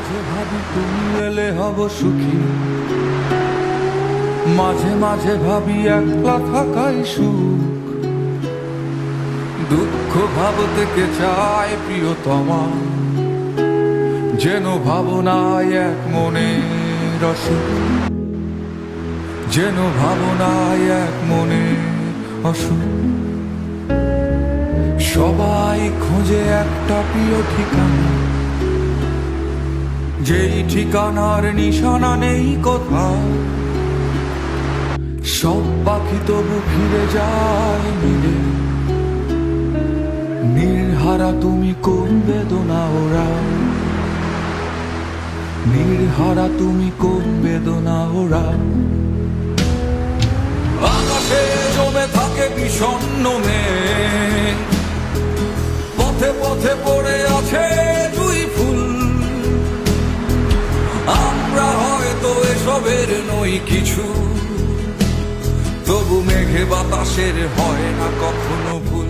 মাঝে ভাবি তুমি এলে হব সুখী, মাঝে মাঝে ভাবি একলা থাকাই সুখ। দুঃখ ভাব থেকে চায় প্রিয়তমা, যেন ভাবনায় এক মনের অসুখ, যেন ভাবনায় এক মনের অসুখ। সবাই খোঁজে একটা প্রিয় ঠিকানা, যেই ঠিকানার নিশানা নেই কোথাও। সব পাখি তবু ফিরে যায় মিলে, নির্হারা তুমি কোন বেদনা ওরা, নির্হারা তুমি কোন বেদনা ওরা। আকাশে জমে থাকে বিষণ্ণ মেঘ, পথে পথে পড়ে আছে জুঁই ফুল। আমরা হয়তো এসবের নই কিছু, তবু মেঘে বাতাসের হয় না কখনো ভুল।